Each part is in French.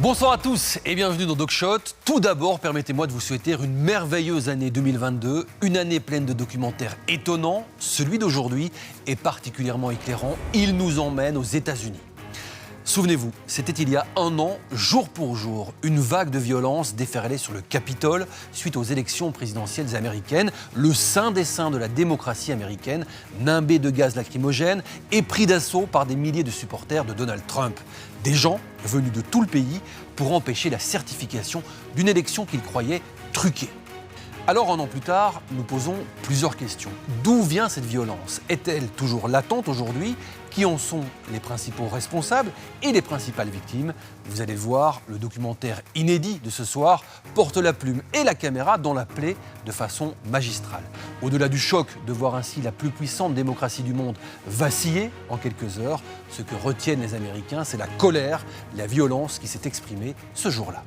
Bonsoir à tous et bienvenue dans DocShot. Tout d'abord, permettez-moi de vous souhaiter une merveilleuse année 2022, une année pleine de documentaires étonnants. Celui d'aujourd'hui est particulièrement éclairant. Il nous emmène aux États-Unis. Souvenez-vous, c'était il y a un an, jour pour jour, une vague de violence déferlait sur le Capitole suite aux élections présidentielles américaines. Le saint des saints de la démocratie américaine, nimbé de gaz lacrymogène et pris d'assaut par des milliers de supporters de Donald Trump. Des gens venus de tout le pays pour empêcher la certification d'une élection qu'ils croyaient truquée. Alors, un an plus tard, nous posons plusieurs questions. D'où vient cette violence? Est-elle toujours latente aujourd'hui? Qui en sont les principaux responsables et les principales victimes? Vous allez voir, le documentaire inédit de ce soir porte la plume et la caméra dans la plaie de façon magistrale. Au-delà du choc de voir ainsi la plus puissante démocratie du monde vaciller en quelques heures, ce que retiennent les Américains, c'est la colère, la violence qui s'est exprimée ce jour-là.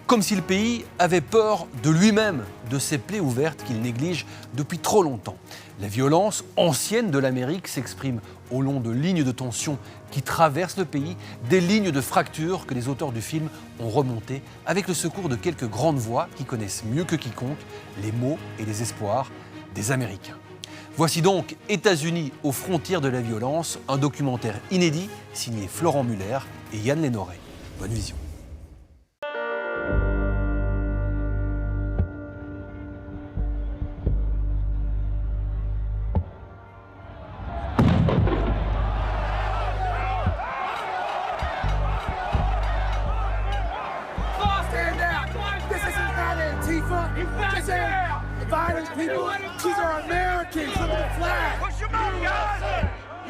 Comme si le pays avait peur de lui-même, de ces plaies ouvertes qu'il néglige depuis trop longtemps. La violence ancienne de l'Amérique s'exprime au long de lignes de tension qui traversent le pays, des lignes de fractures que les auteurs du film ont remontées avec le secours de quelques grandes voix qui connaissent mieux que quiconque les maux et les espoirs des Américains. Voici donc États-Unis aux frontières de la violence, un documentaire inédit signé Florent Muller et Yann Lénoré. Bonne vision.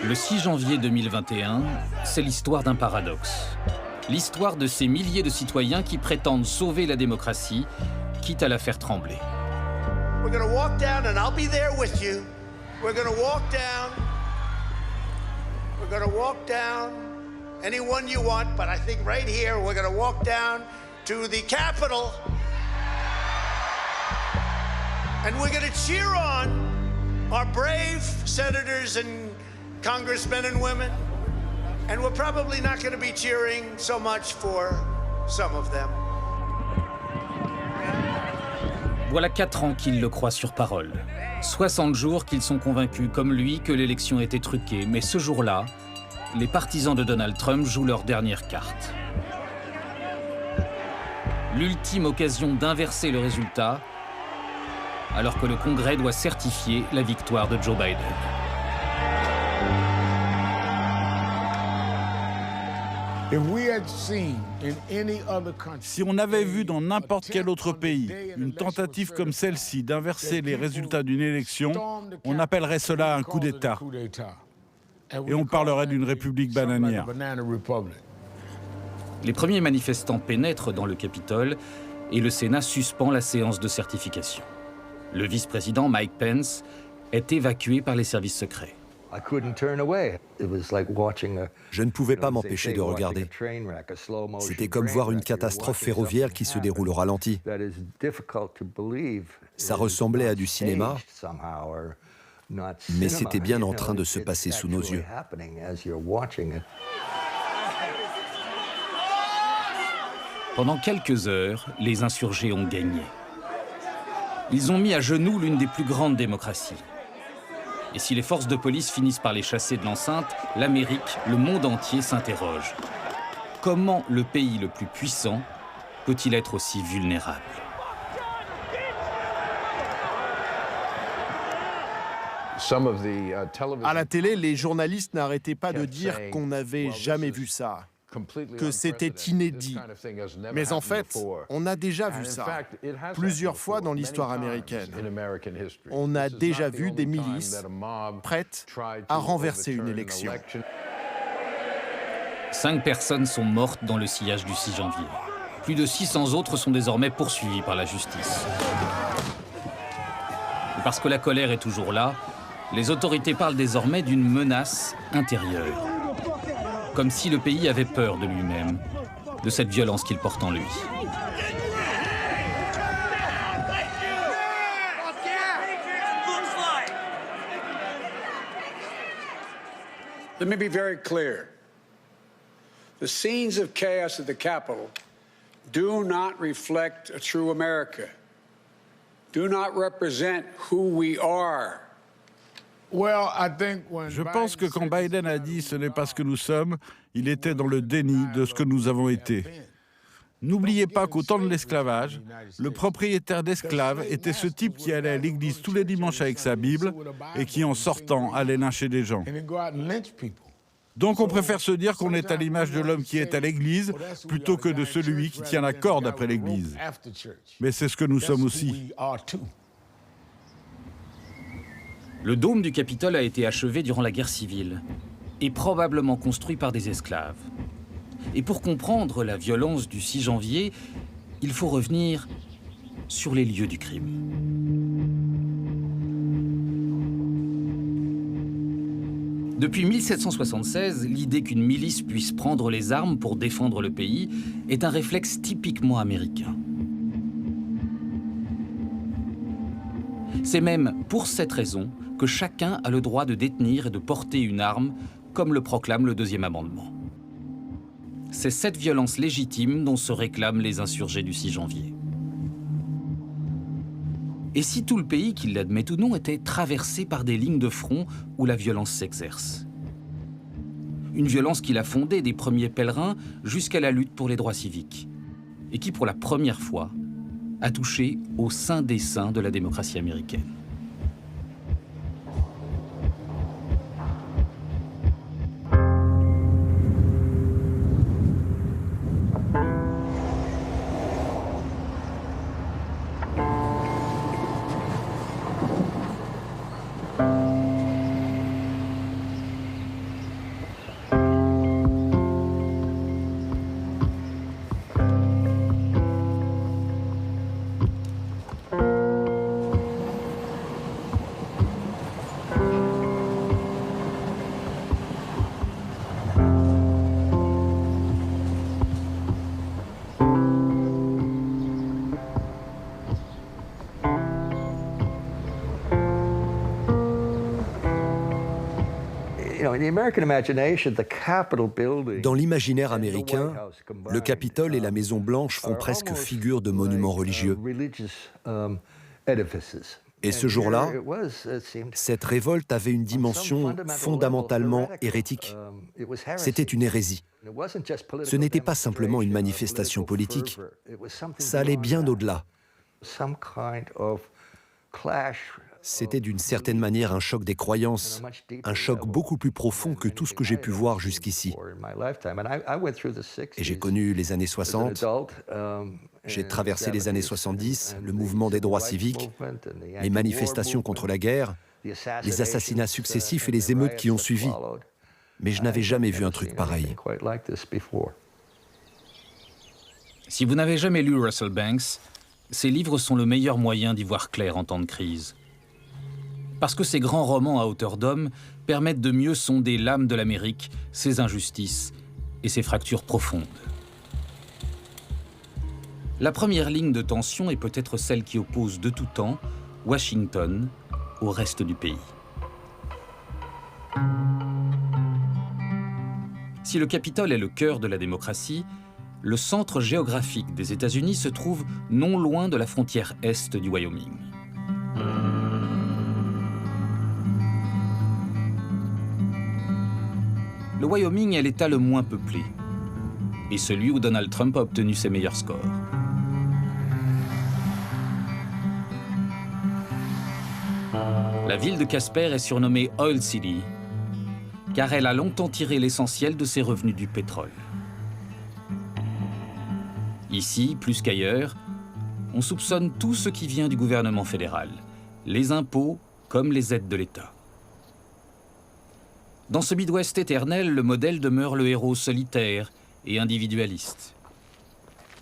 Le 6 janvier 2021, c'est l'histoire d'un paradoxe. L'histoire de ces milliers de citoyens qui prétendent sauver la démocratie, quitte à la faire trembler. We're going to walk down and I'll be there with you. We're going to walk down. We're going to walk down anyone you want, but I think right here we're going to walk down to the Capitol. And we're going to cheer on our brave senators and congressmen and women. And we're probably not going to be cheering so much for some of them. Voilà 4 ans qu'ils le croient sur parole. 60 jours qu'ils sont convaincus, comme lui, que l'élection était truquée. Mais ce jour-là, les partisans de Donald Trump jouent leur dernière carte. L'ultime occasion d'inverser le résultat, alors que le Congrès doit certifier la victoire de Joe Biden. Si on avait vu dans n'importe quel autre pays une tentative comme celle-ci d'inverser les résultats d'une élection, on appellerait cela un coup d'État. Et on parlerait d'une république bananière. Les premiers manifestants pénètrent dans le Capitole et le Sénat suspend la séance de certification. Le vice-président Mike Pence est évacué par les services secrets. Je ne pouvais pas m'empêcher de regarder. C'était comme voir une catastrophe ferroviaire qui se déroule au ralenti. Ça ressemblait à du cinéma, mais c'était bien en train de se passer sous nos yeux. Pendant quelques heures, les insurgés ont gagné. Ils ont mis à genoux l'une des plus grandes démocraties. Et si les forces de police finissent par les chasser de l'enceinte, l'Amérique, le monde entier s'interroge. Comment le pays le plus puissant peut-il être aussi vulnérable? À la télé, les journalistes n'arrêtaient pas de dire qu'on n'avait jamais vu ça, que c'était inédit. Mais en fait, on a déjà vu ça, plusieurs fois dans l'histoire américaine. On a déjà vu des milices prêtes à renverser une élection. 5 personnes sont mortes dans le sillage du 6 janvier. Plus de 600 autres sont désormais poursuivis par la justice. Et parce que la colère est toujours là, les autorités parlent désormais d'une menace intérieure. Comme si le pays avait peur de lui-même, de cette violence qu'il porte en lui. Let me be very clear. The scenes of chaos at the Capitol do not reflect a true America, do not represent who we are. Je pense que quand Biden a dit « ce n'est pas ce que nous sommes », il était dans le déni de ce que nous avons été. N'oubliez pas qu'au temps de l'esclavage, le propriétaire d'esclaves était ce type qui allait à l'église tous les dimanches avec sa Bible et qui, en sortant, allait lyncher des gens. Donc on préfère se dire qu'on est à l'image de l'homme qui est à l'église plutôt que de celui qui tient la corde après l'église. Mais c'est ce que nous sommes aussi. Le dôme du Capitole a été achevé durant la guerre civile et probablement construit par des esclaves. Et pour comprendre la violence du 6 janvier, il faut revenir sur les lieux du crime. Depuis 1776, l'idée qu'une milice puisse prendre les armes pour défendre le pays est un réflexe typiquement américain. C'est même pour cette raison que chacun a le droit de détenir et de porter une arme, comme le proclame le deuxième amendement. C'est cette violence légitime dont se réclament les insurgés du 6 janvier. Et si tout le pays, qu'il l'admette ou non, était traversé par des lignes de front où la violence s'exerce? Une violence qui l'a fondée des premiers pèlerins jusqu'à la lutte pour les droits civiques, et qui, pour la première fois, a touché au sein des saints de la démocratie américaine. Dans l'imaginaire américain, le Capitole et la Maison-Blanche font presque figure de monuments religieux. Et ce jour-là, cette révolte avait une dimension fondamentalement hérétique. C'était une hérésie. Ce n'était pas simplement une manifestation politique, ça allait bien au-delà. C'était d'une certaine manière un choc des croyances, un choc beaucoup plus profond que tout ce que j'ai pu voir jusqu'ici. Et j'ai connu les années 60, j'ai traversé les années 70, le mouvement des droits civiques, les manifestations contre la guerre, les assassinats successifs et les émeutes qui ont suivi. Mais je n'avais jamais vu un truc pareil. Si vous n'avez jamais lu Russell Banks, ses livres sont le meilleur moyen d'y voir clair en temps de crise. Parce que ces grands romans à hauteur d'homme permettent de mieux sonder l'âme de l'Amérique, ses injustices et ses fractures profondes. La première ligne de tension est peut-être celle qui oppose de tout temps Washington au reste du pays. Si le Capitole est le cœur de la démocratie, le centre géographique des États-Unis se trouve non loin de la frontière est du Wyoming. Le Wyoming est l'État le moins peuplé, et celui où Donald Trump a obtenu ses meilleurs scores. La ville de Casper est surnommée Oil City, car elle a longtemps tiré l'essentiel de ses revenus du pétrole. Ici, plus qu'ailleurs, on soupçonne tout ce qui vient du gouvernement fédéral, les impôts comme les aides de l'État. Dans ce Midwest éternel, le modèle demeure le héros solitaire et individualiste.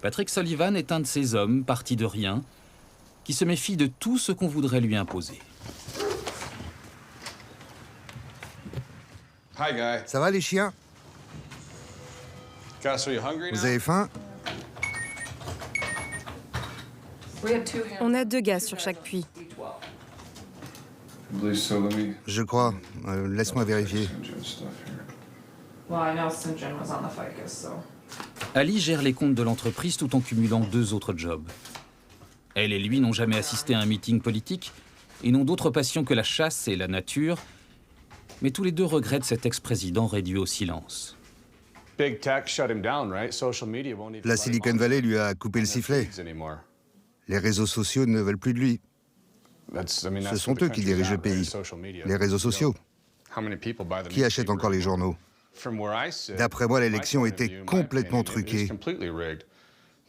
Patrick Sullivan est un de ces hommes partis de rien qui se méfie de tout ce qu'on voudrait lui imposer. Ça va les chiens? Vous avez faim? On a 2 gaz sur chaque puits. Je crois. Laisse-moi vérifier. Ali gère les comptes de l'entreprise tout en cumulant 2 autres jobs. Elle et lui n'ont jamais assisté à un meeting politique et n'ont d'autres passions que la chasse et la nature, mais tous les deux regrettent cet ex-président réduit au silence. La Silicon Valley lui a coupé le sifflet. Les réseaux sociaux ne veulent plus de lui. Ce sont eux qui dirigent le pays. Les réseaux sociaux. Qui achètent encore les journaux? D'après moi, l'élection était complètement truquée.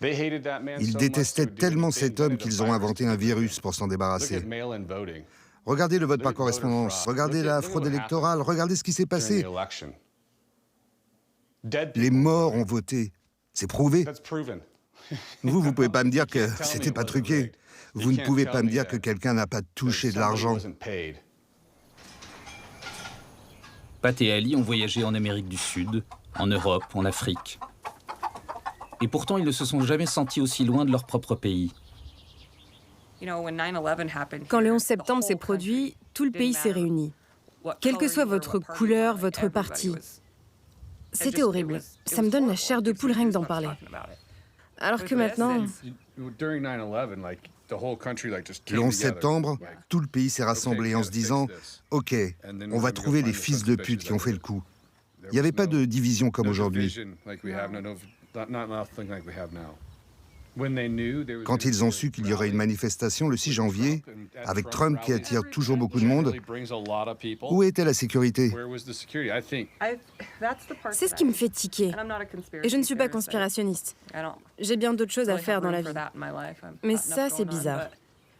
Ils détestaient tellement cet homme qu'ils ont inventé un virus pour s'en débarrasser. Regardez le vote par correspondance, regardez la fraude électorale, regardez ce qui s'est passé. Les morts ont voté. C'est prouvé. Vous ne pouvez pas me dire que c'était pas truqué. Vous ne pouvez pas me dire que quelqu'un n'a pas touché de l'argent. Pat et Ali ont voyagé en Amérique du Sud, en Europe, en Afrique. Et pourtant, ils ne se sont jamais sentis aussi loin de leur propre pays. Quand le 11 septembre s'est produit, tout le pays s'est réuni. Quelle que soit votre couleur, votre parti. C'était horrible. Ça me donne la chair de poule rien que d'en parler. Alors que maintenant... Le 11 septembre, tout le pays s'est rassemblé en se disant « Ok, on va trouver les fils de pute qui ont fait le coup ». Il n'y avait pas de division comme aujourd'hui. Quand ils ont su qu'il y aurait une manifestation le 6 janvier, avec Trump qui attire toujours beaucoup de monde, où était la sécurité? C'est ce qui me fait tiquer. Et je ne suis pas conspirationniste. J'ai bien d'autres choses à faire dans la vie. Mais ça, c'est bizarre.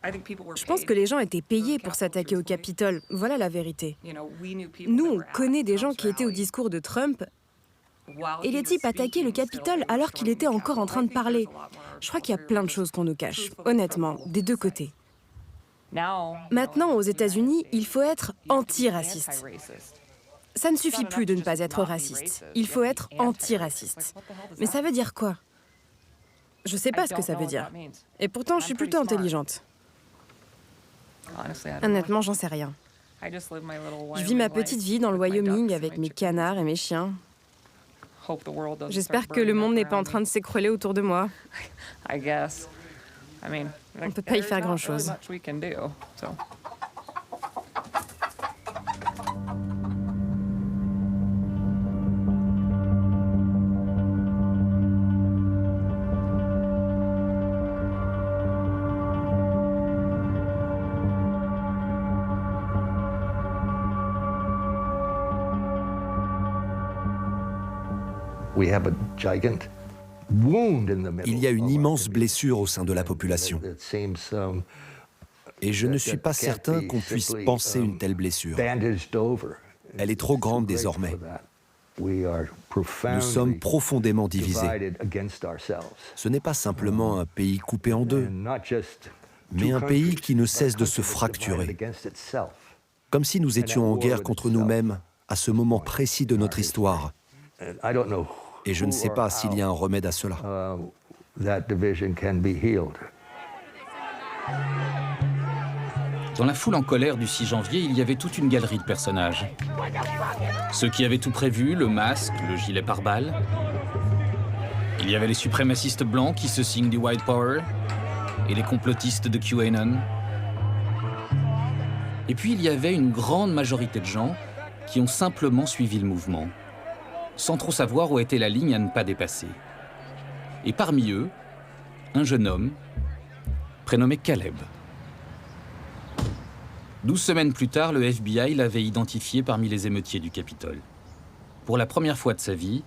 Je pense que les gens étaient payés pour s'attaquer au Capitole. Voilà la vérité. Nous, on connaît des gens qui étaient au discours de Trump et les types attaquaient le Capitole alors qu'il était encore en train de parler. Je crois qu'il y a plein de choses qu'on nous cache, honnêtement, des deux côtés. Maintenant, aux États-Unis, il faut être anti-raciste. Ça ne suffit plus de ne pas être raciste. Il faut être anti-raciste. Mais ça veut dire quoi? Je ne sais pas ce que ça veut dire. Et pourtant, je suis plutôt intelligente. Honnêtement, j'en sais rien. Je vis ma petite vie dans le Wyoming avec mes canards et mes chiens. J'espère que le monde n'est pas en train de s'écrouler autour de moi. On ne peut pas y faire grand-chose. Il y a une immense blessure au sein de la population. Et je ne suis pas certain qu'on puisse panser une telle blessure. Elle est trop grande désormais. Nous sommes profondément divisés. Ce n'est pas simplement un pays coupé en deux, mais un pays qui ne cesse de se fracturer. Comme si nous étions en guerre contre nous-mêmes à ce moment précis de notre histoire. Et je ne sais pas s'il y a un remède à cela. Dans la foule en colère du 6 janvier, il y avait toute une galerie de personnages. Ceux qui avaient tout prévu, le masque, le gilet pare-balles. Il y avait les suprémacistes blancs qui se signent du White Power et les complotistes de QAnon. Et puis il y avait une grande majorité de gens qui ont simplement suivi le mouvement, sans trop savoir où était la ligne à ne pas dépasser. Et parmi eux, un jeune homme prénommé Caleb. 12 semaines plus tard, le FBI l'avait identifié parmi les émeutiers du Capitole. Pour la première fois de sa vie,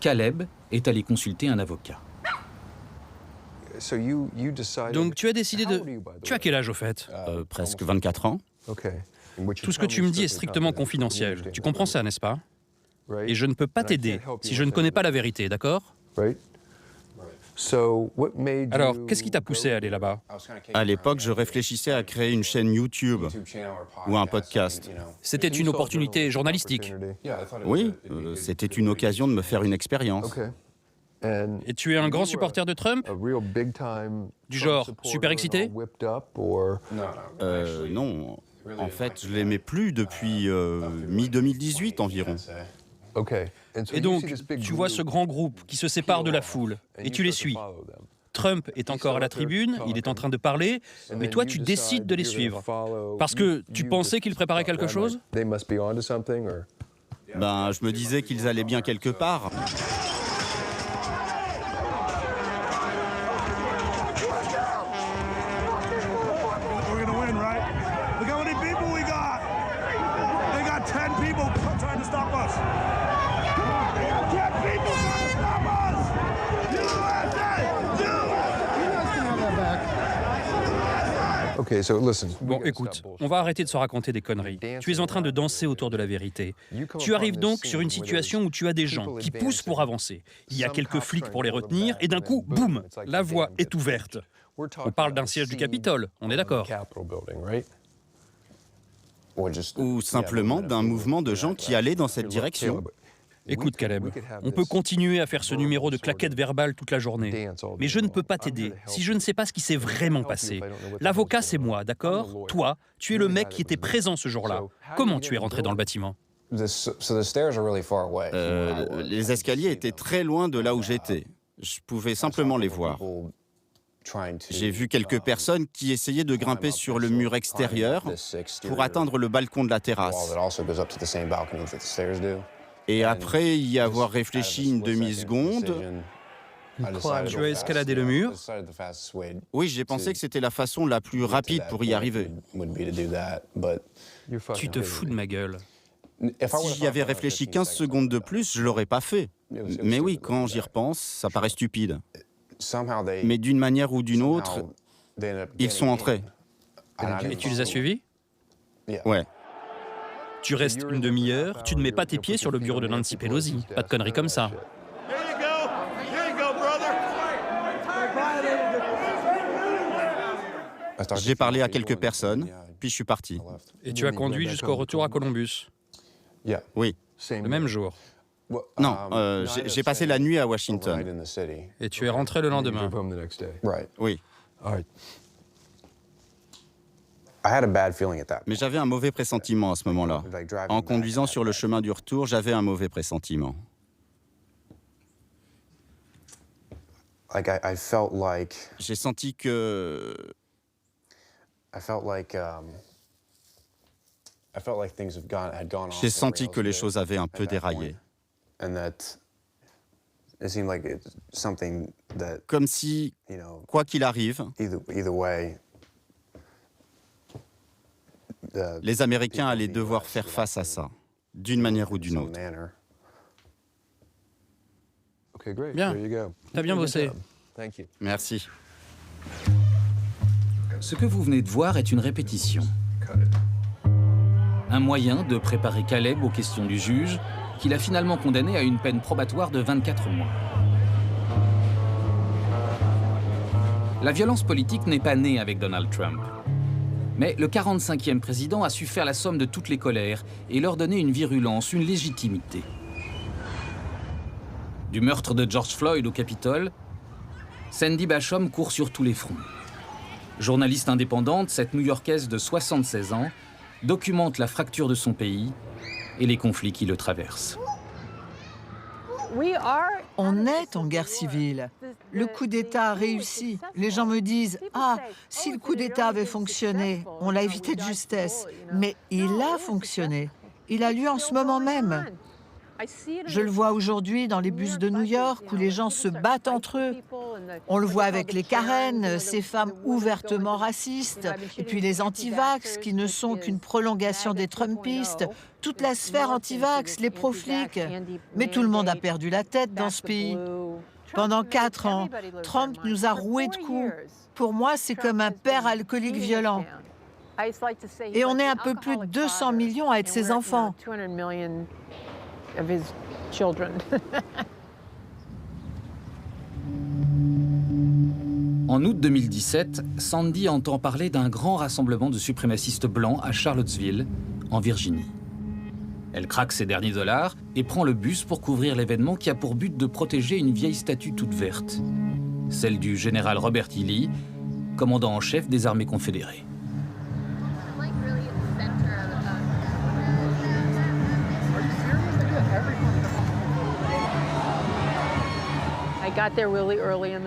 Caleb est allé consulter un avocat. Donc tu as décidé de... Tu as quel âge au fait? Presque 24 ans. Tout ce que tu me dis est strictement confidentiel. Tu comprends ça, n'est-ce pas? Et je ne peux pas t'aider si je ne connais pas la vérité, d'accord? Alors, qu'est-ce qui t'a poussé à aller là-bas? À l'époque, je réfléchissais à créer une chaîne YouTube ou un podcast. C'était une opportunité journalistique. Oui, c'était une occasion de me faire une expérience. Et tu es un grand supporter de Trump? Du genre super excité? Non. En fait, je l'aimais plus depuis mi-2018 environ. Et donc, tu vois ce grand groupe qui se sépare de la foule, et tu les suis. Trump est encore à la tribune, il est en train de parler, mais toi, tu décides de les suivre. Parce que tu pensais qu'ils préparaient quelque chose ? Ben, je me disais qu'ils allaient bien quelque part. Bon, écoute, on va arrêter de se raconter des conneries. Tu es en train de danser autour de la vérité. Tu arrives donc sur une situation où tu as des gens qui poussent pour avancer. Il y a quelques flics pour les retenir, et d'un coup, boum, la voie est ouverte. On parle d'un siège du Capitole, on est d'accord ? Ou simplement d'un mouvement de gens qui allaient dans cette direction. Écoute, Caleb, on peut continuer à faire ce numéro de claquettes verbales toute la journée. Mais je ne peux pas t'aider si je ne sais pas ce qui s'est vraiment passé. L'avocat, c'est moi, d'accord ? Toi, tu es le mec qui était présent ce jour-là. Comment tu es rentré dans le bâtiment ? Les escaliers étaient très loin de là où j'étais. Je pouvais simplement les voir. J'ai vu quelques personnes qui essayaient de grimper sur le mur extérieur pour atteindre le balcon de la terrasse. Et après y avoir réfléchi une demi-seconde... Tu as escaladé le mur ? Oui, j'ai pensé que c'était la façon la plus rapide pour y arriver. Tu te fous de ma gueule. Si j'y avais réfléchi 15 secondes de plus, je l'aurais pas fait. Mais oui, quand j'y repense, ça paraît stupide. Mais d'une manière ou d'une autre, ils sont entrés. Et tu les as suivis ? Ouais. Tu restes une demi-heure, tu ne mets pas tes pieds sur le bureau de Nancy Pelosi. Pas de conneries comme ça. J'ai parlé à quelques personnes, puis je suis parti. Et tu as conduit jusqu'au retour à Columbus ? Oui. Le même jour ? Non, j'ai passé la nuit à Washington. Et tu es rentré le lendemain ? Oui. Mais j'avais un mauvais pressentiment à ce moment-là. En conduisant sur le chemin du retour, j'avais un mauvais pressentiment. J'ai senti que... J'ai senti que les choses avaient un peu déraillé. Comme si, quoi qu'il arrive, les Américains allaient devoir faire face à ça, d'une manière ou d'une autre. Bien, t'as bien bossé. Merci. Ce que vous venez de voir est une répétition. Un moyen de préparer Caleb aux questions du juge, qu'il a finalement condamné à une peine probatoire de 24 mois. La violence politique n'est pas née avec Donald Trump. Mais le 45e président a su faire la somme de toutes les colères et leur donner une virulence, une légitimité. Du meurtre de George Floyd au Capitole, Sandy Basham court sur tous les fronts. Journaliste indépendante, cette New-Yorkaise de 76 ans documente la fracture de son pays et les conflits qui le traversent. On est en guerre civile. Le coup d'État a réussi. Les gens me disent « Ah, si le coup d'État avait fonctionné, on l'a évité de justesse. » Mais il a fonctionné. Il a lieu en ce moment même. Je le vois aujourd'hui dans les bus de New York où les gens se battent entre eux. On le voit avec les Karen, ces femmes ouvertement racistes, et puis les anti-vax qui ne sont qu'une prolongation des Trumpistes, toute la sphère anti-vax, les pro-flics. Mais tout le monde a perdu la tête dans ce pays. Pendant 4 ans, Trump nous a roués de coups. Pour moi, c'est comme un père alcoolique violent. Et on est un peu plus de 200 millions à être ses enfants. En août 2017, Sandy entend parler d'un grand rassemblement de suprémacistes blancs à Charlottesville, en Virginie. Elle craque ses derniers dollars et prend le bus pour couvrir l'événement qui a pour but de protéger une vieille statue toute verte, celle du général Robert E. Lee, commandant en chef des armées confédérées.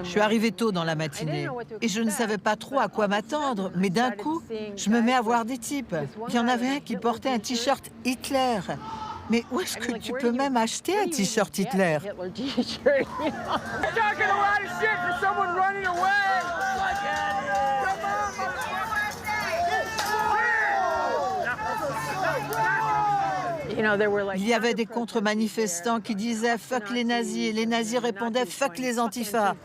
Je suis arrivée tôt dans la matinée et je ne savais pas trop à quoi m'attendre, mais d'un coup, je me mets à voir des types. Il y en avait un qui portait un t-shirt Hitler. Mais où est-ce que tu peux même acheter un t-shirt Hitler? Il y avait des contre-manifestants qui disaient « fuck les nazis » et les nazis répondaient « fuck les antifas ».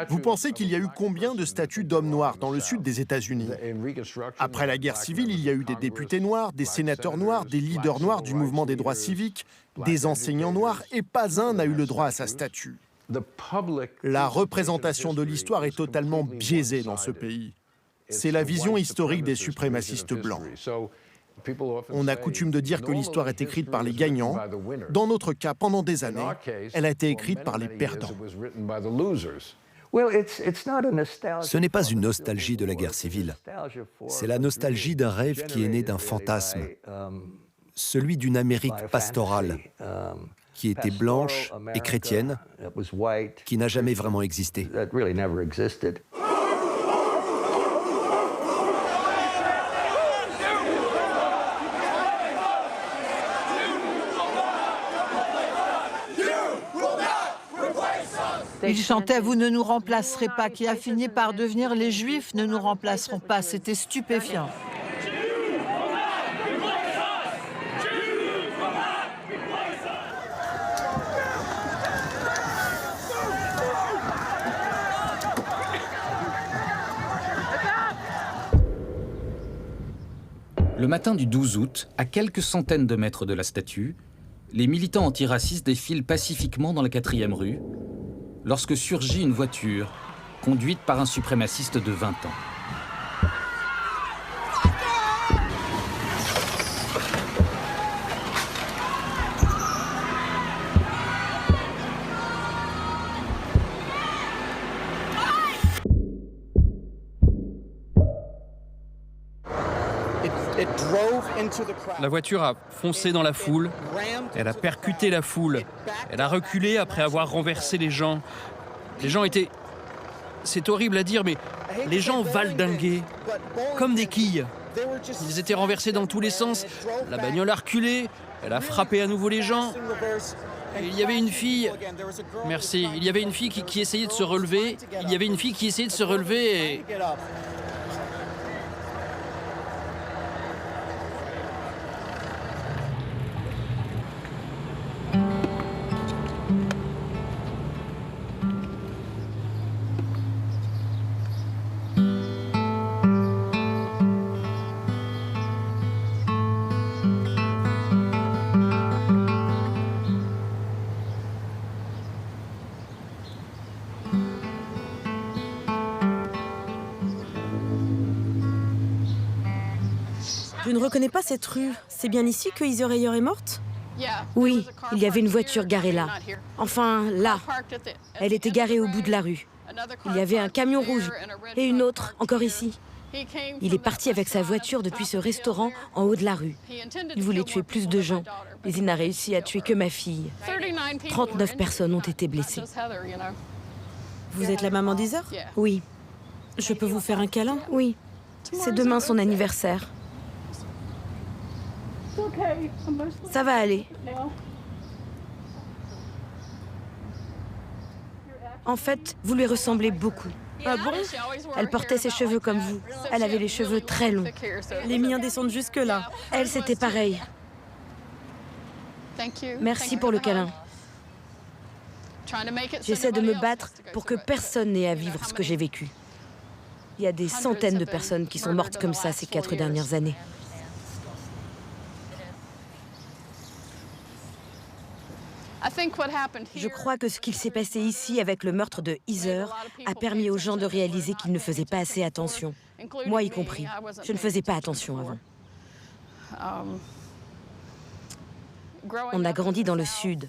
Vous pensez qu'il y a eu combien de statues d'hommes noirs dans le sud des États-Unis? Après la guerre civile, il y a eu des députés noirs, des sénateurs noirs, des leaders noirs du mouvement des droits civiques, des enseignants noirs, et pas un n'a eu le droit à sa statue. La représentation de l'histoire est totalement biaisée dans ce pays. C'est la vision historique des suprémacistes blancs. On a coutume de dire que l'histoire est écrite par les gagnants. Dans notre cas, pendant des années, elle a été écrite par les perdants. Ce n'est pas une nostalgie de la guerre civile. C'est la nostalgie d'un rêve qui est né d'un fantasme, celui d'une Amérique pastorale, qui était blanche et chrétienne, qui n'a jamais vraiment existé. Il chantait « Vous ne nous remplacerez pas », qui a fini par devenir « Les Juifs ne nous remplaceront pas ». C'était stupéfiant. Le matin du 12 août, à quelques centaines de mètres de la statue, les militants antiracistes défilent pacifiquement dans la 4e rue, lorsque surgit une voiture conduite par un suprémaciste de 20 ans. La voiture a foncé dans la foule, elle a percuté la foule, elle a reculé après avoir renversé les gens. Les gens étaient... C'est horrible à dire, mais les gens valdinguaient, comme des quilles. Ils étaient renversés dans tous les sens, la bagnole a reculé, elle a frappé à nouveau les gens. Et il y avait une fille... Merci. Il y avait une fille qui essayait de se relever. Il y avait une fille qui essayait de se relever et... Je ne reconnais pas cette rue. C'est bien ici que Heather Heyer est morte? Oui, il y avait une voiture garée là. Enfin, là. Elle était garée au bout de la rue. Il y avait un camion rouge et une autre, encore ici. Il est parti avec sa voiture depuis ce restaurant en haut de la rue. Il voulait tuer plus de gens, mais il n'a réussi à tuer que ma fille. 39 personnes ont été blessées. Vous êtes la maman d'Heather? Oui. Je peux vous faire un câlin? Oui. C'est demain son anniversaire. Ça va aller. En fait, vous lui ressemblez beaucoup. Ah bon? Elle portait ses cheveux comme vous. Elle avait les cheveux très longs. Les miens descendent jusque-là. Elle, c'était pareil. Merci pour le câlin. J'essaie de me battre pour que personne n'ait à vivre ce que j'ai vécu. Il y a des centaines de personnes qui sont mortes comme ça ces 4 dernières années. Je crois que ce qu'il s'est passé ici avec le meurtre de Heather a permis aux gens de réaliser qu'ils ne faisaient pas assez attention. Moi y compris. Je ne faisais pas attention avant. On a grandi dans le Sud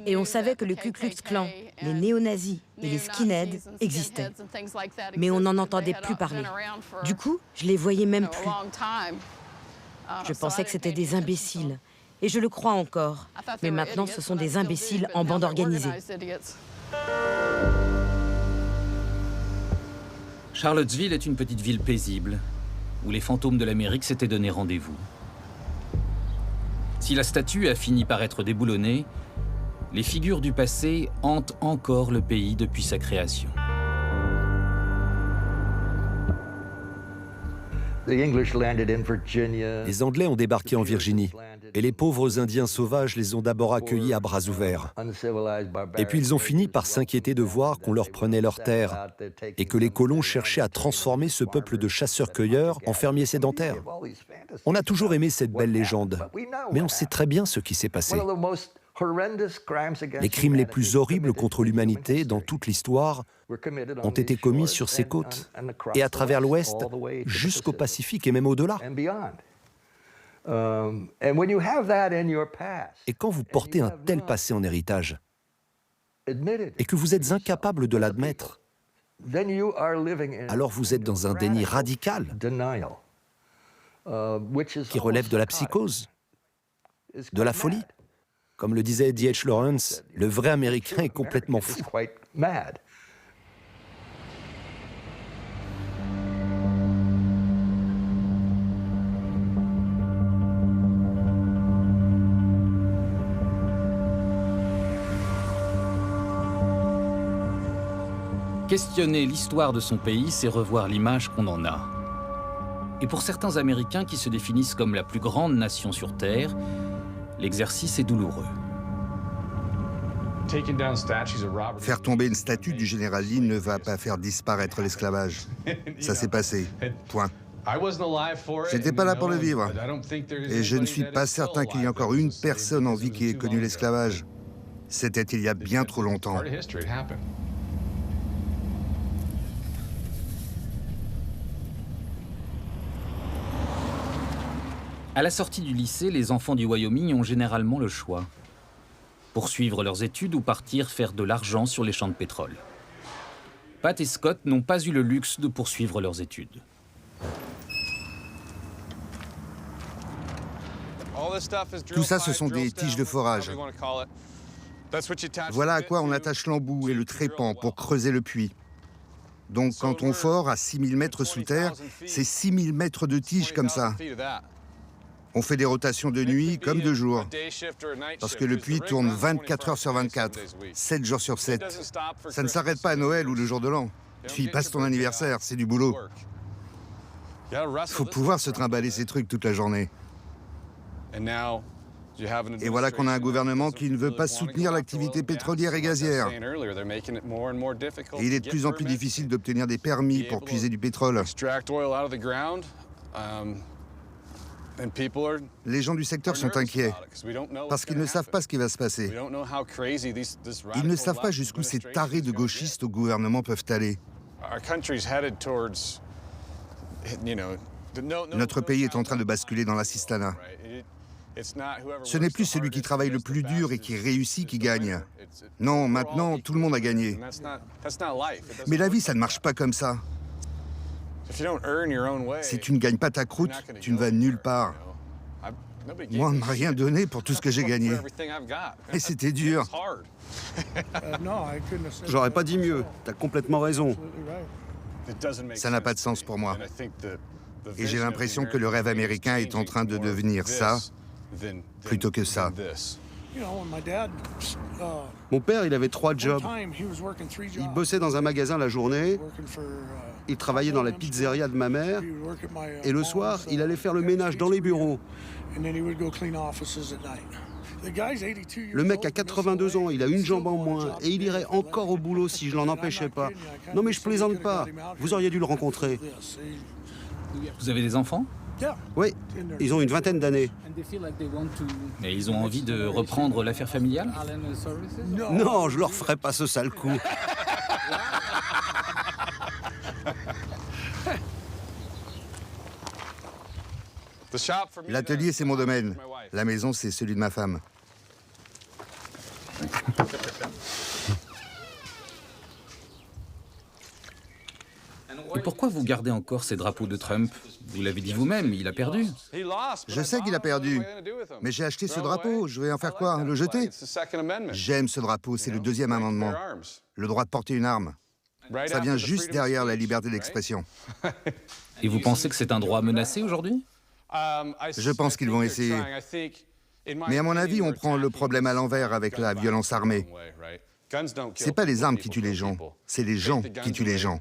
et on savait que le Ku Klux Klan, les néo-nazis et les skinheads existaient. Mais on n'en entendait plus parler. Du coup, je les voyais même plus. Je pensais que c'était des imbéciles. Et je le crois encore. Mais maintenant, ce sont des imbéciles en bande organisée. Charlottesville est une petite ville paisible, où les fantômes de l'Amérique s'étaient donné rendez-vous. Si la statue a fini par être déboulonnée, les figures du passé hantent encore le pays depuis sa création. Les Anglais ont débarqué en Virginie, et les pauvres Indiens sauvages les ont d'abord accueillis à bras ouverts. Et puis ils ont fini par s'inquiéter de voir qu'on leur prenait leurs terres, et que les colons cherchaient à transformer ce peuple de chasseurs-cueilleurs en fermiers sédentaires. On a toujours aimé cette belle légende, mais on sait très bien ce qui s'est passé. Les crimes les plus horribles contre l'humanité dans toute l'histoire ont été commis sur ces côtes, et à travers l'Ouest, jusqu'au Pacifique et même au-delà. Et quand vous portez un tel passé en héritage, et que vous êtes incapable de l'admettre, alors vous êtes dans un déni radical qui relève de la psychose, de la folie. Comme le disait D.H. Lawrence, le vrai Américain est complètement fou. Questionner l'histoire de son pays, c'est revoir l'image qu'on en a. Et pour certains Américains qui se définissent comme la plus grande nation sur Terre, l'exercice est douloureux. Faire tomber une statue du général Lee ne va pas faire disparaître l'esclavage. Ça s'est passé. Point. J'étais pas là pour le vivre. Et je ne suis pas certain qu'il y ait encore une personne en vie qui ait connu l'esclavage. C'était il y a bien trop longtemps. À la sortie du lycée, les enfants du Wyoming ont généralement le choix. Poursuivre leurs études ou partir faire de l'argent sur les champs de pétrole. Pat et Scott n'ont pas eu le luxe de poursuivre leurs études. Tout ça, ce sont des tiges de forage. Voilà à quoi on attache l'embout et le trépan pour creuser le puits. Donc quand on fore à 6000 mètres sous terre, c'est 6000 mètres de tiges comme ça. On fait des rotations de nuit comme de jour, parce que le puits tourne 24 heures sur 24, 7 jours sur 7. Ça ne s'arrête pas à Noël ou le jour de l'an. Tu y passes ton anniversaire, c'est du boulot. Faut pouvoir se trimballer ces trucs toute la journée. Et voilà qu'on a un gouvernement qui ne veut pas soutenir l'activité pétrolière et gazière. Et il est de plus en plus difficile d'obtenir des permis pour puiser du pétrole. Les gens du secteur sont inquiets parce qu'ils ne savent pas ce qui va se passer. Ils ne savent pas jusqu'où ces tarés de gauchistes au gouvernement peuvent aller. Notre pays est en train de basculer dans l'assistanat. Ce n'est plus celui qui travaille le plus dur et qui réussit qui gagne. Non, maintenant, tout le monde a gagné. Mais la vie, ça ne marche pas comme ça. Si tu ne gagnes pas ta croûte, tu ne vas nulle part. Moi, on ne m'a rien donné pour tout ce que j'ai gagné. Et c'était dur. J'aurais pas dit mieux. T'as complètement raison. Ça n'a pas de sens pour moi. Et j'ai l'impression que le rêve américain est en train de devenir ça, plutôt que ça. Mon père, il avait 3 jobs. Il bossait dans un magasin la journée, il travaillait dans la pizzeria de ma mère, et le soir, il allait faire le ménage dans les bureaux. Le mec a 82 ans, il a une jambe en moins, et il irait encore au boulot si je l'en empêchais pas. Non mais je plaisante pas, vous auriez dû le rencontrer. Vous avez des enfants ? Oui, ils ont une vingtaine d'années. Mais ils ont envie de reprendre l'affaire familiale ? Non, je leur ferai pas ce sale coup. L'atelier, c'est mon domaine. La maison, c'est celui de ma femme. Et pourquoi vous gardez encore ces drapeaux de Trump? Vous l'avez dit vous-même, il a perdu. Je sais qu'il a perdu, mais j'ai acheté ce drapeau, je vais en faire quoi? Le jeter? J'aime ce drapeau, c'est le deuxième amendement. Le droit de porter une arme. Ça vient juste derrière la liberté d'expression. Et vous pensez que c'est un droit menacé aujourd'hui? Je pense qu'ils vont essayer. Mais à mon avis, on prend le problème à l'envers avec la violence armée. C'est pas les armes qui tuent les gens, c'est les gens qui tuent les gens.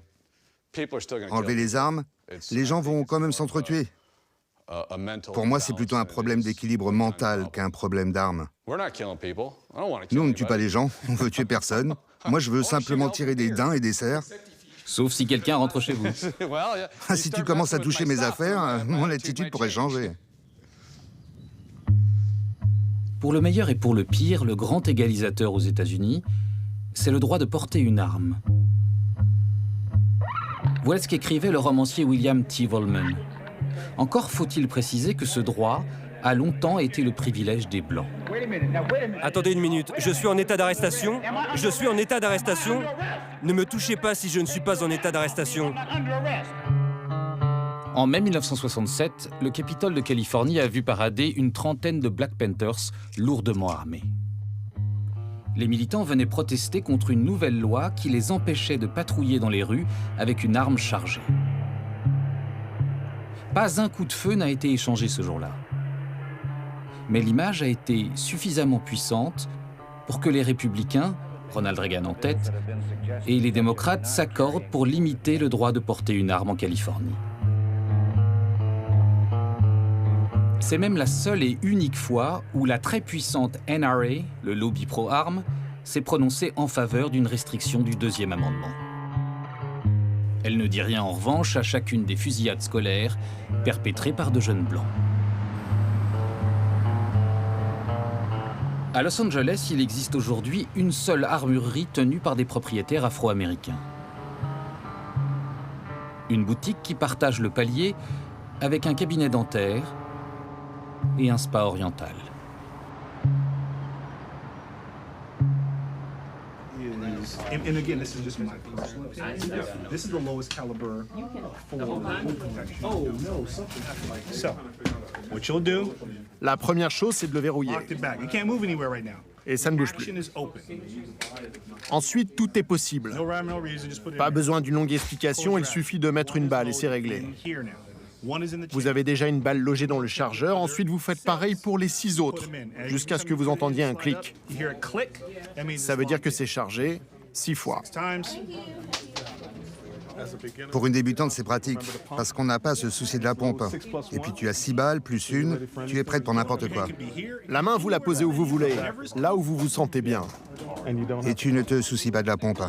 Enlever les armes, les gens vont quand même s'entretuer. Pour moi, c'est plutôt un problème d'équilibre mental qu'un problème d'armes. Nous, on ne tue pas les gens, on veut tuer personne. Moi, je veux simplement tirer des daims et des cerfs. Sauf si quelqu'un rentre chez vous. Si tu commences à toucher mes affaires, mon attitude pourrait changer. Pour le meilleur et pour le pire, le grand égalisateur aux États-Unis, c'est le droit de porter une arme. Voilà ce qu'écrivait le romancier William T. Vollmann. Encore faut-il préciser que ce droit a longtemps été le privilège des Blancs. Attendez une minute, je suis en état d'arrestation. Je suis en état d'arrestation. Ne me touchez pas si je ne suis pas en état d'arrestation. En mai 1967, le Capitole de Californie a vu parader une trentaine de Black Panthers lourdement armés. Les militants venaient protester contre une nouvelle loi qui les empêchait de patrouiller dans les rues avec une arme chargée. Pas un coup de feu n'a été échangé ce jour-là. Mais l'image a été suffisamment puissante pour que les républicains, Ronald Reagan en tête, et les démocrates s'accordent pour limiter le droit de porter une arme en Californie. C'est même la seule et unique fois où la très puissante NRA, le lobby pro-armes, s'est prononcée en faveur d'une restriction du deuxième amendement. Elle ne dit rien en revanche à chacune des fusillades scolaires perpétrées par de jeunes blancs. À Los Angeles, il existe aujourd'hui une seule armurerie tenue par des propriétaires afro-américains. Une boutique qui partage le palier avec un cabinet dentaire et un spa oriental. And again, this is just my opinion. This is the lowest caliber for protection. Oh no, something happened like this. So, what you'll do? La première chose, c'est de le verrouiller. Lock it back. You can't move anywhere right now. Et ça ne bouge plus. Action is open. Ensuite, tout est possible. No rhyme, no reason, just put it Pas in. besoin d'une longue explication, il suffit de mettre une balle et c'est réglé. Here now. One is in the Vous avez déjà une balle logée dans le chargeur, ensuite vous faites pareil pour les 6 autres, jusqu'à ce que vous entendiez un clic. You hear a click. That means Ça veut dire que c'est chargé 6 fois. times. Pour une débutante, c'est pratique, parce qu'on n'a pas à se soucier de la pompe. Et puis tu as 6 balles, plus une, tu es prête pour n'importe quoi. La main, vous la posez où vous voulez, là où vous vous sentez bien. Et tu ne te soucies pas de la pompe.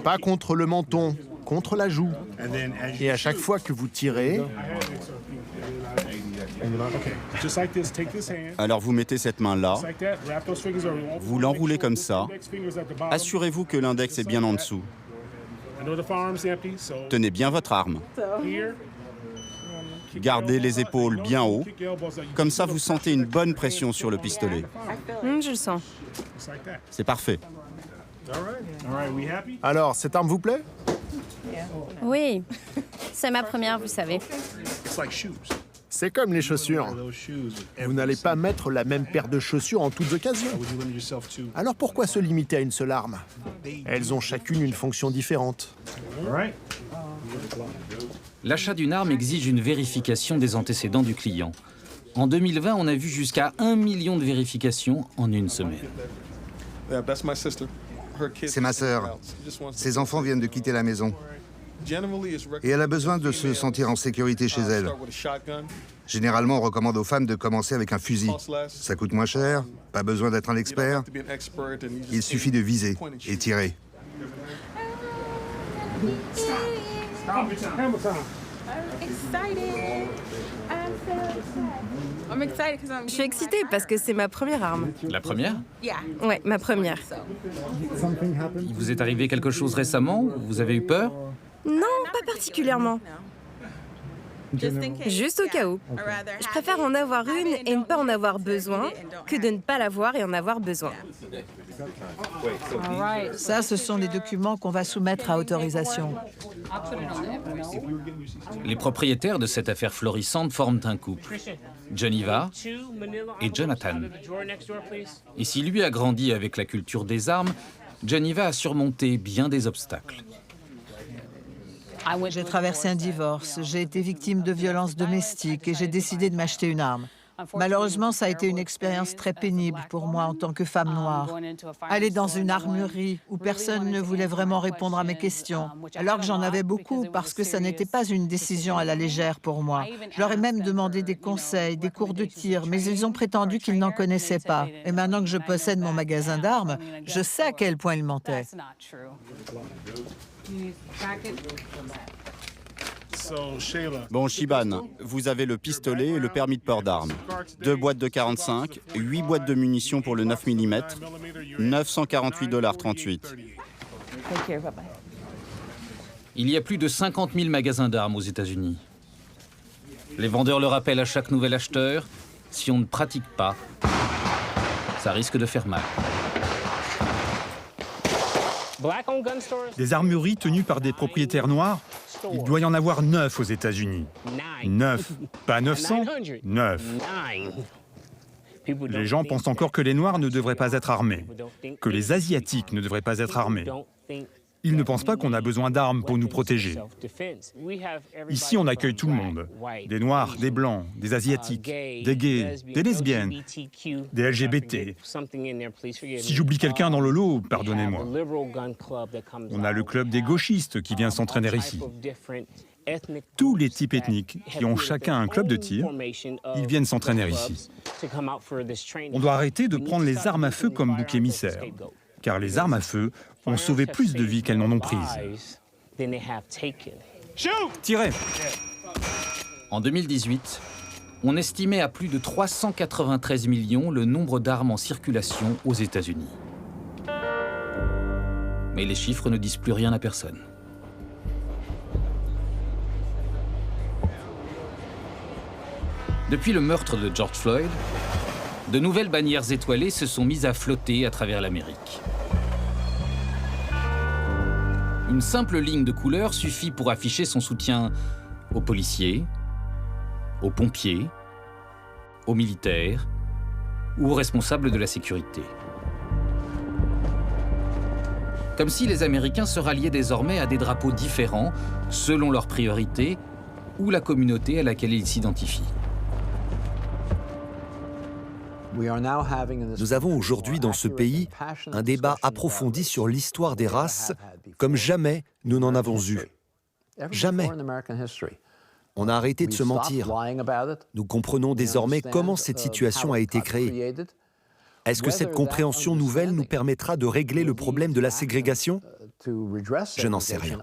Pas contre le menton, contre la joue. Et à chaque fois que vous tirez, Just like this, take this hand. Alors vous mettez cette main là, Just like that. Wrap those fingers around. vous l'enroulez comme ça. Index fingers at the bottom. Assurez-vous que l'index est bien en dessous. I know the firearm's empty, so Tenez bien votre arme. here. Gardez les épaules bien haut. Comme ça, vous sentez une bonne pression sur le pistolet. Je le sens. Just like that. C'est parfait. All right. All right, we happy? alors cette arme vous plaît? Oui, c'est ma première, vous savez. It's like shoes. C'est comme les chaussures. Those shoes. Vous n'allez pas mettre la même paire de chaussures en toutes occasions. Would you limit yourself to? Alors pourquoi se limiter à une seule arme? Elles ont chacune une fonction différente. All right. L'achat d'une arme exige une vérification des antécédents du client. En 2020, on a vu jusqu'à 1 million de vérifications en une semaine. C'est ma sœur. Ses enfants viennent de quitter la maison. Et elle a besoin de se sentir en sécurité chez elle. Généralement, on recommande aux femmes de commencer avec un fusil. Ça coûte moins cher, pas besoin d'être un expert. Il suffit de viser et tirer. Je suis excitée parce que c'est ma première arme. La première? Ouais, ma première. Il vous est arrivé quelque chose récemment? Vous avez eu peur? Non, pas particulièrement. Juste au cas où. Je préfère en avoir une et ne pas en avoir besoin que de ne pas l'avoir et en avoir besoin. Ça, ce sont les documents qu'on va soumettre à autorisation. Les propriétaires de cette affaire florissante forment un couple, Geneva et Jonathan. Et si lui a grandi avec la culture des armes, Geneva a surmonté bien des obstacles. J'ai traversé un divorce, j'ai été victime de violences domestiques et j'ai décidé de m'acheter une arme. Malheureusement, ça a été une expérience très pénible pour moi en tant que femme noire. Aller dans une armurerie où personne ne voulait vraiment répondre à mes questions, alors que j'en avais beaucoup parce que ça n'était pas une décision à la légère pour moi. Je leur ai même demandé des conseils, des cours de tir, mais ils ont prétendu qu'ils n'en connaissaient pas. Et maintenant que je possède mon magasin d'armes, je sais à quel point ils mentaient. Bon, Shiban, vous avez le pistolet et le permis de port d'armes. 2 boîtes de 45, 8 boîtes de munitions pour le 9 mm, 948,38 $. Il y a plus de 50 000 magasins d'armes aux États-Unis. Les vendeurs le rappellent à chaque nouvel acheteur, si on ne pratique pas, ça risque de faire mal. Des armureries tenues par des propriétaires noirs, il doit y en avoir 9 aux États-Unis. 9, pas 900, 9. Les gens pensent encore que les Noirs ne devraient pas être armés, que les Asiatiques ne devraient pas être armés. Ils ne pensent pas qu'on a besoin d'armes pour nous protéger. Ici, on accueille tout le monde. Des Noirs, des Blancs, des Asiatiques, des gays, des lesbiennes, des LGBT. Si j'oublie quelqu'un dans le lot, pardonnez-moi. On a le club des gauchistes qui vient s'entraîner ici. Tous les types ethniques qui ont chacun un club de tir, ils viennent s'entraîner ici. On doit arrêter de prendre les armes à feu comme bouc émissaire, car les armes à feu ont sauvé plus de vies qu'elles n'en ont prises. Tirez! En 2018, on estimait à plus de 393 millions le nombre d'armes en circulation aux États-Unis. Mais les chiffres ne disent plus rien à personne. Depuis le meurtre de George Floyd, de nouvelles bannières étoilées se sont mises à flotter à travers l'Amérique. Une simple ligne de couleur suffit pour afficher son soutien aux policiers, aux pompiers, aux militaires ou aux responsables de la sécurité. Comme si les Américains se ralliaient désormais à des drapeaux différents selon leurs priorités ou la communauté à laquelle ils s'identifient. Nous avons aujourd'hui dans ce pays un débat approfondi sur l'histoire des races comme jamais nous n'en avons eu. Jamais. On a arrêté de se mentir. Nous comprenons désormais comment cette situation a été créée. Est-ce que cette compréhension nouvelle nous permettra de régler le problème de la ségrégation? Je n'en sais rien.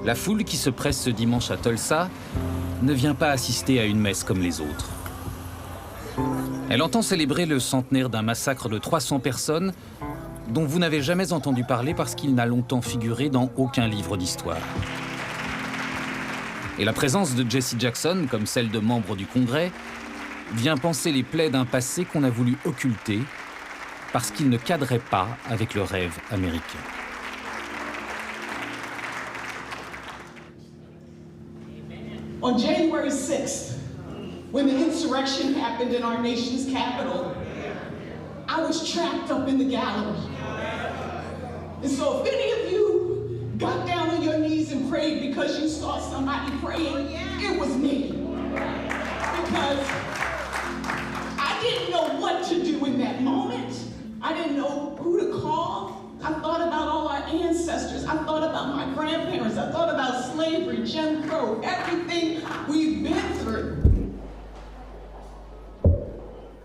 La foule qui se presse ce dimanche à Tulsa ne vient pas assister à une messe comme les autres. Elle entend célébrer le centenaire d'un massacre de 300 personnes dont vous n'avez jamais entendu parler parce qu'il n'a longtemps figuré dans aucun livre d'histoire. Et la présence de Jesse Jackson, comme celle de membres du Congrès, vient panser les plaies d'un passé qu'on a voulu occulter parce qu'il ne cadrait pas avec le rêve américain. On January 6th, when the insurrection happened in our nation's capital, I was trapped up in the gallery. And so if any of you got down on your knees and prayed because you saw somebody praying, it was me. Because I didn't know what to do in that moment. I didn't know who to call. I thought about all our ancestors. I thought about my grandparents. I thought about slavery, Jim Crow, everything we've been through.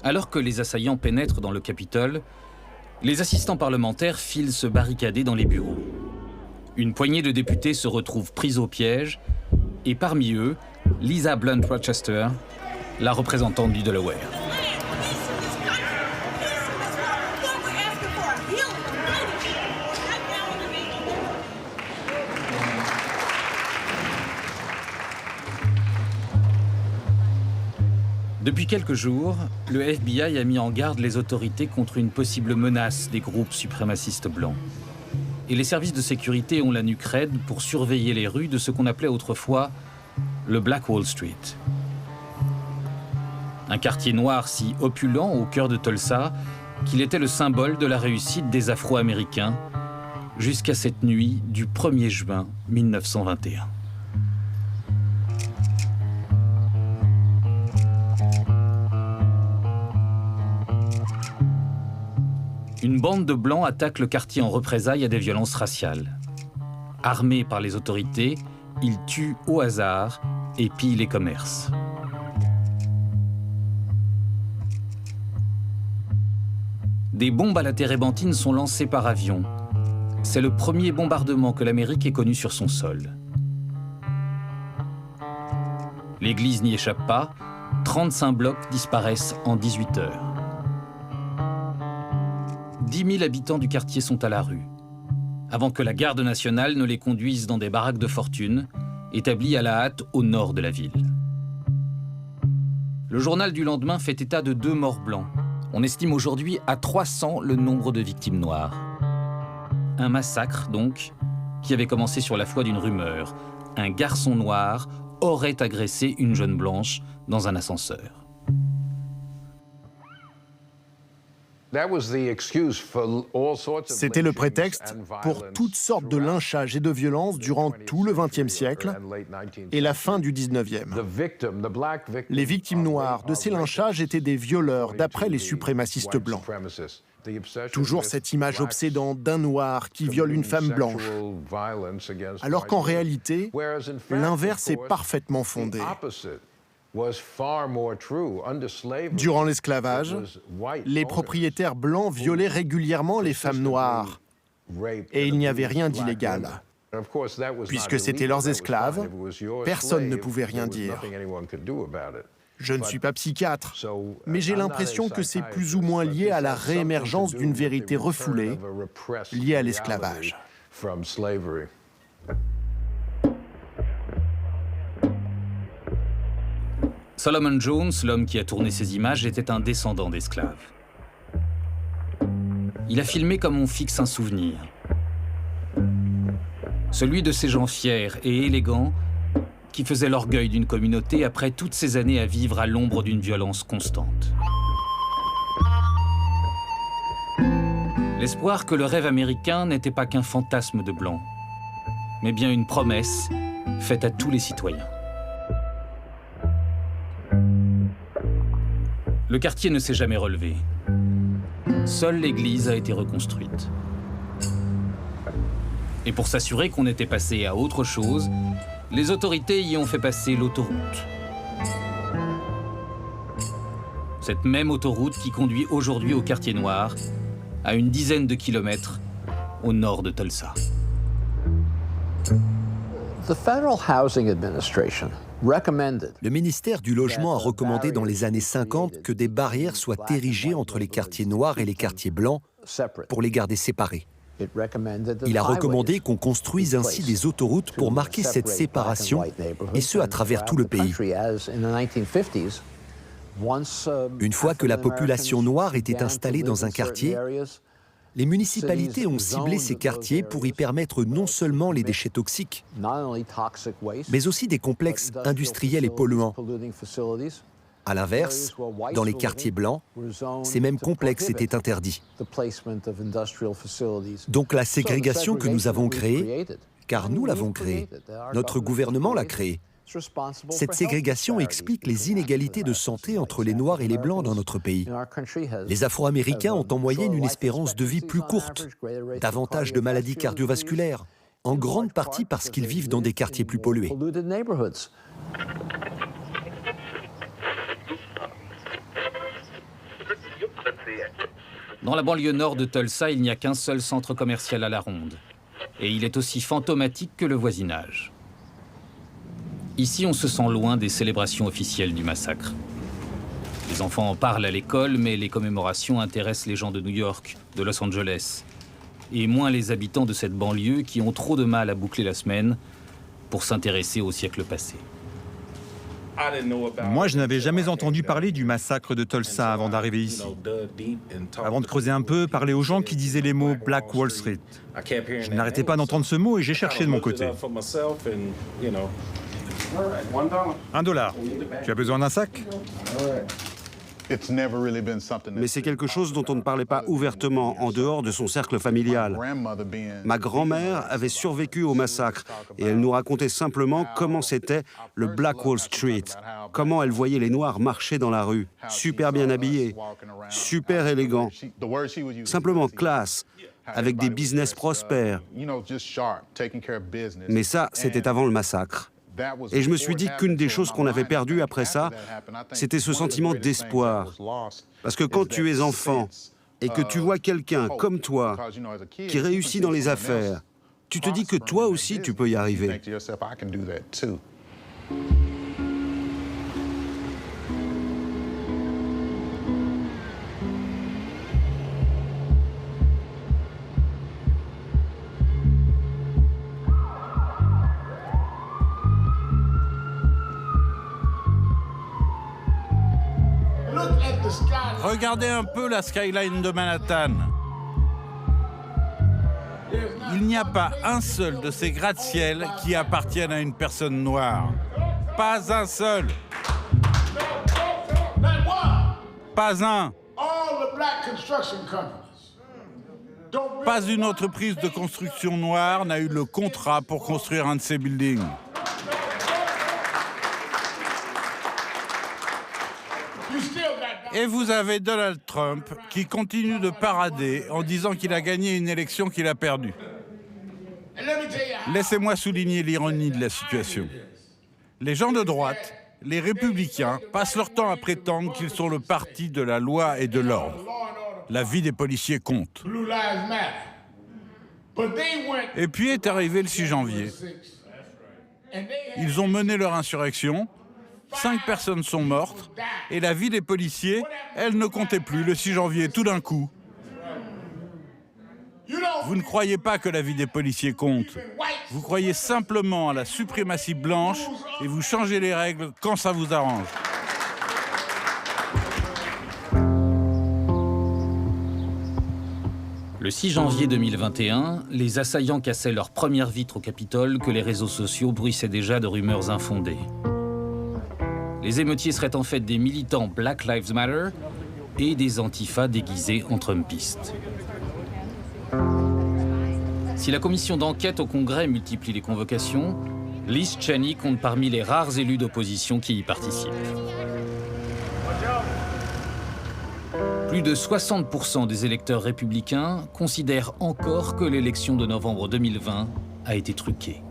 Alors que les assaillants pénètrent dans le Capitole, Les assistants parlementaires filent se barricader dans les bureaux. Une poignée de députés se retrouve prise au piège, et parmi eux, Lisa Blunt Rochester, la représentante du Delaware. Depuis quelques jours, le FBI a mis en garde les autorités contre une possible menace des groupes suprémacistes blancs. Et les services de sécurité ont la nuque raide pour surveiller les rues de ce qu'on appelait autrefois le Black Wall Street. Un quartier noir si opulent au cœur de Tulsa qu'il était le symbole de la réussite des Afro-Américains jusqu'à cette nuit du 1er juin 1921. Une bande de Blancs attaque le quartier en représailles à des violences raciales. Armés par les autorités, ils tuent au hasard et pillent les commerces. Des bombes à la térébenthine sont lancées par avion. C'est le premier bombardement que l'Amérique ait connu sur son sol. L'église n'y échappe pas, 35 blocs disparaissent en 18 heures. 10 000 habitants du quartier sont à la rue, avant que la garde nationale ne les conduise dans des baraques de fortune, établies à la hâte au nord de la ville. Le journal du lendemain fait état de 2 morts blancs. On estime aujourd'hui à 300 le nombre de victimes noires. Un massacre, donc, qui avait commencé sur la foi d'une rumeur. Un garçon noir aurait agressé une jeune blanche dans un ascenseur. C'était le prétexte pour toutes sortes de lynchages et de violences durant tout le XXe siècle et la fin du XIXe. Les victimes noires de ces lynchages étaient des violeurs d'après les suprémacistes blancs. Toujours cette image obsédante d'un noir qui viole une femme blanche, alors qu'en réalité, l'inverse est parfaitement fondé. Durant l'esclavage, les propriétaires blancs violaient régulièrement les femmes noires, et il n'y avait rien d'illégal. Puisque c'étaient leurs esclaves, personne ne pouvait rien dire. Je ne suis pas psychiatre, mais j'ai l'impression que c'est plus ou moins lié à la réémergence d'une vérité refoulée, liée à l'esclavage. Solomon Jones, l'homme qui a tourné ces images, était un descendant d'esclaves. Il a filmé comme on fixe un souvenir. Celui de ces gens fiers et élégants qui faisaient l'orgueil d'une communauté après toutes ces années à vivre à l'ombre d'une violence constante. L'espoir que le rêve américain n'était pas qu'un fantasme de blanc, mais bien une promesse faite à tous les citoyens. Le quartier ne s'est jamais relevé. Seule l'église a été reconstruite. Et pour s'assurer qu'on était passé à autre chose, les autorités y ont fait passer l'autoroute. Cette même autoroute qui conduit aujourd'hui au quartier noir, à une dizaine de kilomètres au nord de Tulsa. The Federal Housing Administration Le ministère du Logement a recommandé dans les années 50 que des barrières soient érigées entre les quartiers noirs et les quartiers blancs pour les garder séparés. Il a recommandé qu'on construise ainsi des autoroutes pour marquer cette séparation, et ce à travers tout le pays. Une fois que la population noire était installée dans un quartier, les municipalités ont ciblé ces quartiers pour y permettre non seulement les déchets toxiques, mais aussi des complexes industriels et polluants. À l'inverse, dans les quartiers blancs, ces mêmes complexes étaient interdits. Donc la ségrégation que nous avons créée, car nous l'avons créée, notre gouvernement l'a créée, cette ségrégation explique les inégalités de santé entre les Noirs et les Blancs dans notre pays. Les Afro-Américains ont en moyenne une espérance de vie plus courte, davantage de maladies cardiovasculaires, en grande partie parce qu'ils vivent dans des quartiers plus pollués. Dans la banlieue nord de Tulsa, il n'y a qu'un seul centre commercial à la ronde. Et il est aussi fantomatique que le voisinage. Ici, on se sent loin des célébrations officielles du massacre. Les enfants en parlent à l'école, mais les commémorations intéressent les gens de New York, de Los Angeles, et moins les habitants de cette banlieue qui ont trop de mal à boucler la semaine pour s'intéresser au siècle passé. Moi, je n'avais jamais entendu parler du massacre de Tulsa avant d'arriver ici. Avant de creuser un peu, parler aux gens qui disaient les mots Black Wall Street. Je n'arrêtais pas d'entendre ce mot et j'ai cherché de mon côté. $1. Tu as besoin d'un sac? Mais c'est quelque chose dont on ne parlait pas ouvertement en dehors de son cercle familial. Ma grand-mère avait survécu au massacre et elle nous racontait simplement comment c'était le Black Wall Street, comment elle voyait les Noirs marcher dans la rue, super bien habillés, super élégants, simplement classe, avec des business prospères. Mais ça, c'était avant le massacre. Et je me suis dit qu'une des choses qu'on avait perdues après ça, c'était ce sentiment d'espoir. Parce que quand tu es enfant et que tu vois quelqu'un comme toi qui réussit dans les affaires, tu te dis que toi aussi tu peux y arriver. Regardez un peu la skyline de Manhattan. Il n'y a pas un seul de ces gratte-ciel qui appartiennent à une personne noire. Pas un seul. Pas un. Pas une entreprise de construction noire n'a eu le contrat pour construire un de ces buildings. Et vous avez Donald Trump qui continue de parader en disant qu'il a gagné une élection qu'il a perdue. Laissez-moi souligner l'ironie de la situation. Les gens de droite, les républicains, passent leur temps à prétendre qu'ils sont le parti de la loi et de l'ordre. La vie des policiers compte. Et puis est arrivé le 6 janvier. Ils ont mené leur insurrection. 5 personnes sont mortes et la vie des policiers, elle ne comptait plus le 6 janvier tout d'un coup. Vous ne croyez pas que la vie des policiers compte. Vous croyez simplement à la suprématie blanche et vous changez les règles quand ça vous arrange. Le 6 janvier 2021, les assaillants cassaient leurs premières vitres au Capitole que les réseaux sociaux bruissaient déjà de rumeurs infondées. Les émeutiers seraient en fait des militants Black Lives Matter et des antifas déguisés en trumpistes. Si la commission d'enquête au Congrès multiplie les convocations, Liz Cheney compte parmi les rares élus d'opposition qui y participent. Plus de 60% des électeurs républicains considèrent encore que l'élection de novembre 2020 a été truquée.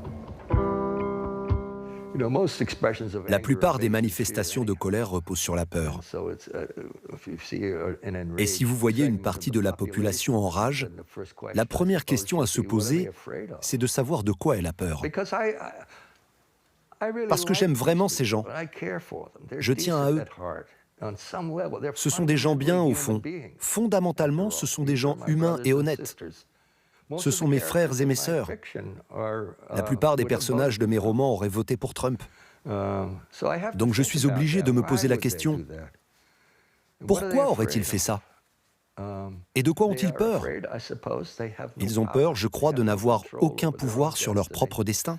La plupart des manifestations de colère reposent sur la peur. Et si vous voyez une partie de la population en rage, la première question à se poser, c'est de savoir de quoi elle a peur. Parce que j'aime vraiment ces gens. Je tiens à eux. Ce sont des gens bien au fond. Fondamentalement, ce sont des gens humains et honnêtes. Ce sont mes frères et mes sœurs. La plupart des personnages de mes romans auraient voté pour Trump. Donc je suis obligé de me poser la question, pourquoi auraient-ils fait ça? Et de quoi ont-ils peur? Ils ont peur, je crois, de n'avoir aucun pouvoir sur leur propre destin.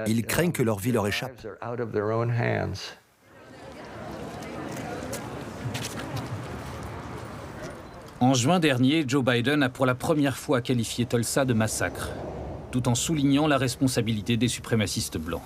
Ils craignent que leur vie leur échappe. En juin dernier, Joe Biden a pour la première fois qualifié Tulsa de massacre, tout en soulignant la responsabilité des suprémacistes blancs.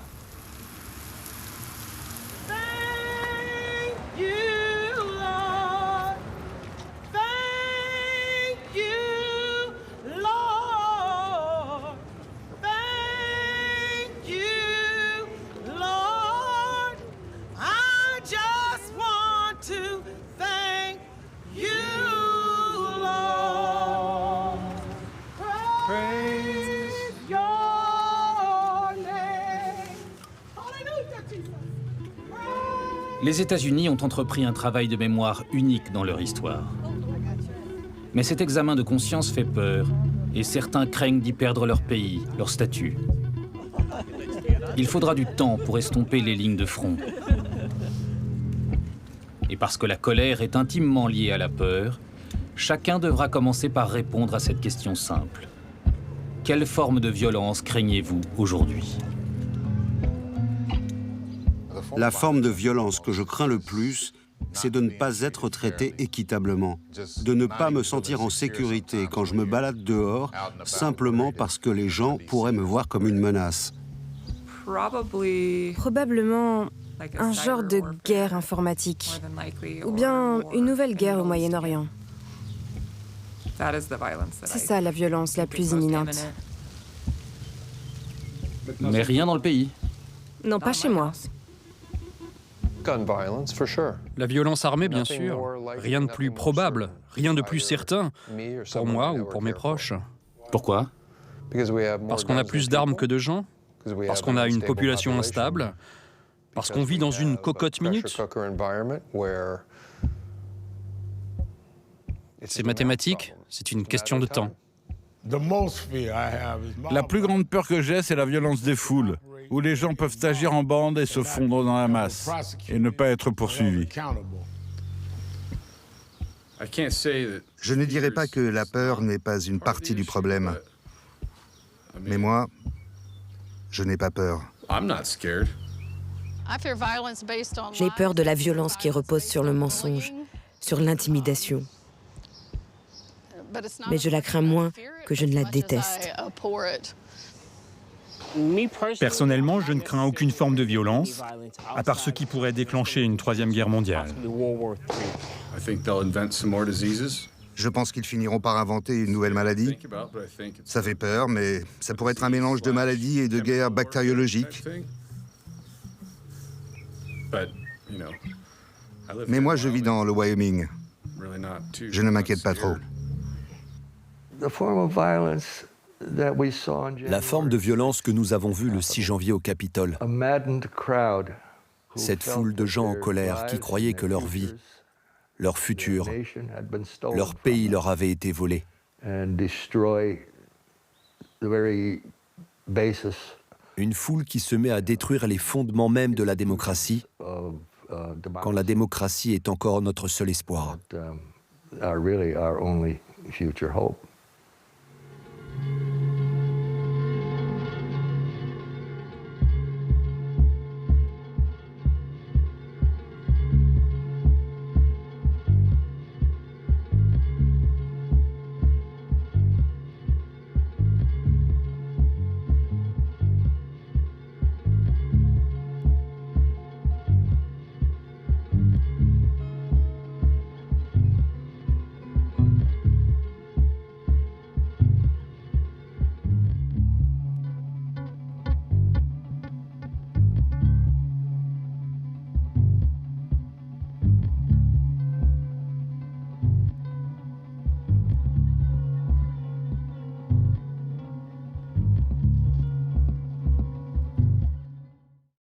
Les États-Unis ont entrepris un travail de mémoire unique dans leur histoire. Mais cet examen de conscience fait peur, et certains craignent d'y perdre leur pays, leur statut. Il faudra du temps pour estomper les lignes de front. Et parce que la colère est intimement liée à la peur, chacun devra commencer par répondre à cette question simple. Quelle forme de violence craignez-vous aujourd'hui ? La forme de violence que je crains le plus, c'est de ne pas être traité équitablement, de ne pas me sentir en sécurité quand je me balade dehors, simplement parce que les gens pourraient me voir comme une menace. Probablement un genre de guerre informatique, ou bien une nouvelle guerre au Moyen-Orient. C'est ça la violence la plus imminente. Mais rien dans le pays. Non, pas chez moi. La violence armée, bien sûr. Rien de plus probable, rien de plus certain, pour moi ou pour mes proches. Pourquoi ? Parce qu'on a plus d'armes que de gens, parce qu'on a une population instable, parce qu'on vit dans une cocotte minute. C'est mathématique, c'est une question de temps. La plus grande peur que j'ai, c'est la violence des foules, où les gens peuvent agir en bande et se fondre dans la masse, et ne pas être poursuivis. Je ne dirais pas que la peur n'est pas une partie du problème. Mais moi, je n'ai pas peur. J'ai peur de la violence qui repose sur le mensonge, sur l'intimidation. Mais je la crains moins que je ne la déteste. Personnellement, je ne crains aucune forme de violence, à part ce qui pourrait déclencher une troisième guerre mondiale. Je pense qu'ils finiront par inventer une nouvelle maladie. Ça fait peur, mais ça pourrait être un mélange de maladies et de guerres bactériologiques. Mais moi, je vis dans le Wyoming. Je ne m'inquiète pas trop. La forme de violence que nous avons vue le 6 janvier au Capitole, cette foule de gens en colère qui croyaient que leur vie, leur futur, leur pays leur avait été volé. Une foule qui se met à détruire les fondements même de la démocratie, quand la démocratie est encore notre seul espoir.